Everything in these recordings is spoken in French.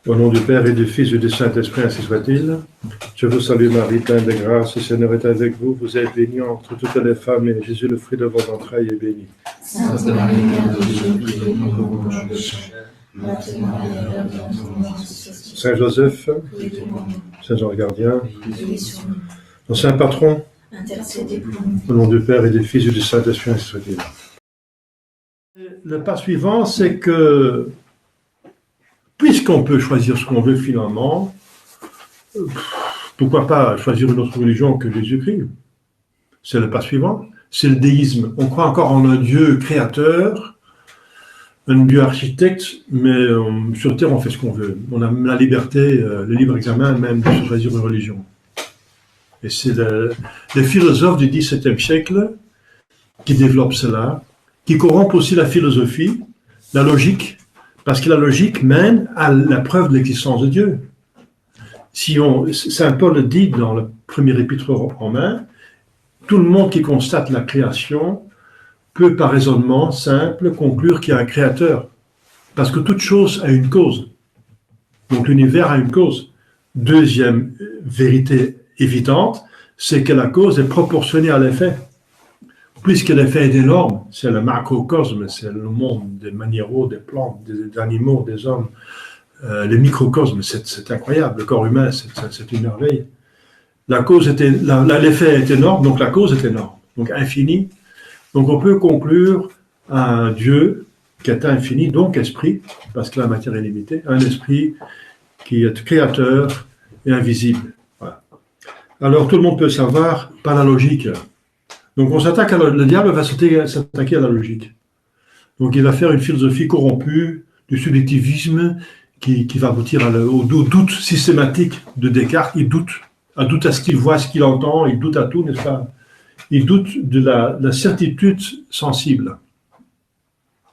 Au nom du Père et du Fils et du Saint-Esprit, ainsi soit-il. Je vous salue Marie, pleine de grâce, le Seigneur est avec vous. Vous êtes bénie entre toutes les femmes, et Jésus, le fruit de vos entrailles, est béni. Sainte Marie, Mère de Dieu, priez pour nous pécheurs, maintenant et à l'heure de notre mort. Saint Joseph, Saint Jean le Gardien, nos saints patrons, intercédez pour nous. au nom du Père et du Fils et du Saint-Esprit, ainsi soit-il. Le pas suivant, c'est que, puisqu'on peut choisir ce qu'on veut finalement, pourquoi pas choisir une autre religion que Jésus-Christ? C'est le pas suivant. C'est le déisme. On croit encore en un Dieu créateur, un Dieu architecte, mais sur Terre, on fait ce qu'on veut. On a la liberté, le libre examen même de choisir une religion. Et c'est les philosophes du XVIIe siècle qui développent cela, qui corrompent aussi la philosophie, la logique, parce que la logique mène à la preuve de l'existence de Dieu. Saint Paul dit dans le premier épître aux Romains, tout le monde qui constate la création peut par raisonnement simple conclure qu'il y a un créateur, parce que toute chose a une cause. Donc l'univers a une cause. Deuxième vérité évidente, c'est que la cause est proportionnée à l'effet. Puisque l'effet est énorme, c'est le macrocosme, c'est le monde des minéraux, des plantes, des animaux, des hommes, les microcosmes, c'est incroyable. Le corps humain, c'est une merveille. L'effet est énorme, donc la cause est énorme, donc infinie. Donc on peut conclure à un Dieu qui est infini, donc esprit, parce que la matière est limitée, un esprit qui est créateur et invisible. Voilà. Alors tout le monde peut savoir par la logique. Donc on s'attaque le diable va s'attaquer à la logique. Donc il va faire une philosophie corrompue du subjectivisme qui va aboutir au doute systématique de Descartes. Il doute à ce qu'il voit, à ce qu'il entend, il doute à tout, n'est-ce pas? Il doute de la certitude sensible.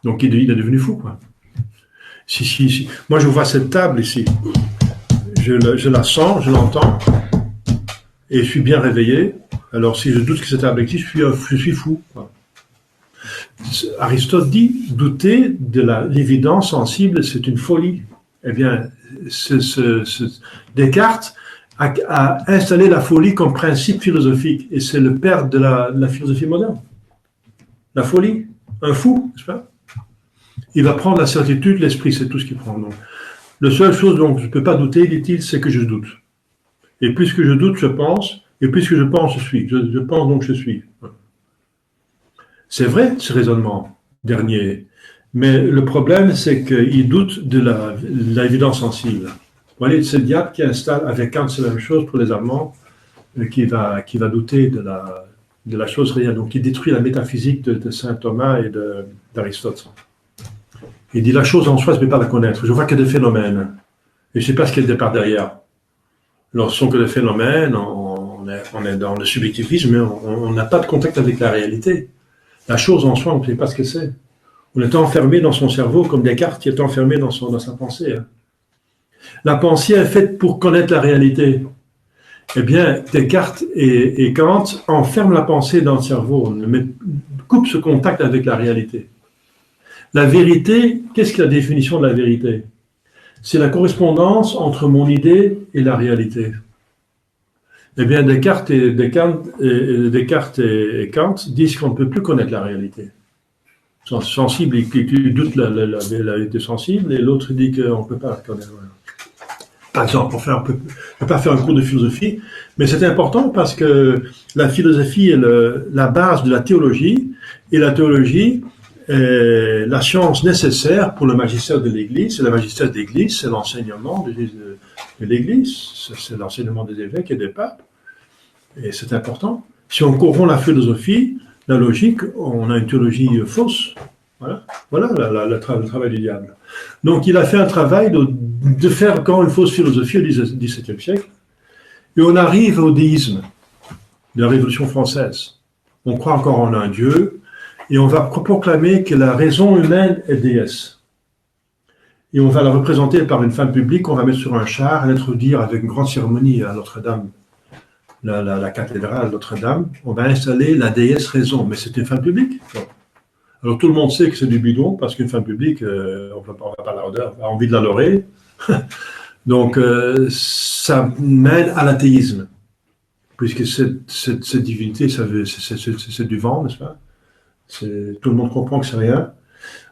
Donc il est devenu fou, quoi. Si. Moi je vois cette table ici, je la sens, je l'entends, et je suis bien réveillé. Alors, si je doute que cette table existe, je suis fou. Aristote dit, douter de l'évidence sensible, c'est une folie. Eh bien, Descartes a installé la folie comme principe philosophique, et c'est le père de la philosophie moderne. La folie, un fou, n'est-ce pas? Il va prendre la certitude, l'esprit, c'est tout ce qu'il prend. Donc, la seule chose dont je ne peux pas douter, dit-il, c'est que je doute. Et puisque je doute, je pense. Et puisque je pense, je suis. Je pense donc je suis. C'est vrai, ce raisonnement dernier. Mais le problème, c'est qu'il doute de l'évidence sensible. Vous voyez, c'est le diable qui installe, avec Kant, c'est la même chose pour les Allemands, qui va douter de la chose réelle. Donc, il détruit la métaphysique de saint Thomas et d'Aristote. Il dit la chose en soi, je ne peux pas la connaître. Je vois que des phénomènes. Et je ne sais pas ce qu'il y a par derrière. Alors, ce sont que des phénomènes, on est dans le subjectivisme, mais on n'a pas de contact avec la réalité. La chose en soi, on ne sait pas ce que c'est. On est enfermé dans son cerveau, comme Descartes qui est enfermé dans sa pensée. Hein. La pensée est faite pour connaître la réalité. Eh bien, Descartes et Kant enferment la pensée dans le cerveau, coupent ce contact avec la réalité. La vérité, qu'est-ce que la définition de la vérité? C'est la correspondance entre mon idée et la réalité. Eh bien, Descartes et Kant disent qu'on ne peut plus connaître la réalité. Sensible, ils doutent la vérité sensible, et l'autre dit qu'on ne peut pas la connaître. Par exemple, on ne peut pas faire un cours de philosophie, mais c'est important parce que la philosophie est la base de la théologie, et la théologie est la science nécessaire pour le magistère de l'Église. Et le magistère de l'Église, c'est l'enseignement de l'Église, c'est l'enseignement des évêques et des papes, et c'est important. Si on corrompt la philosophie, la logique, on a une théologie fausse. Voilà le travail du diable. Donc il a fait un travail de faire encore une fausse philosophie au XVIIe siècle, et on arrive au déisme de la Révolution française. On croit encore en un Dieu, et on va proclamer que la raison humaine est déesse. Et on va la représenter par une femme publique qu'on va mettre sur un char, l'introduire avec une grande cérémonie à Notre-Dame, la cathédrale Notre-Dame. On va installer la déesse raison, mais c'est une femme publique. Alors tout le monde sait que c'est du bidon, parce qu'une femme publique, on n'a pas envie de l'adorer. Donc, ça mène à l'athéisme, puisque cette divinité, c'est du vent, n'est-ce pas? Tout le monde comprend que c'est rien.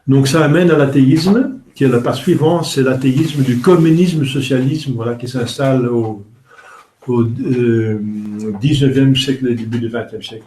Donc, ça amène à l'athéisme, qui est la part suivante, c'est l'athéisme du communisme-socialisme, voilà, qui s'installe au 19e siècle et début du 20e siècle.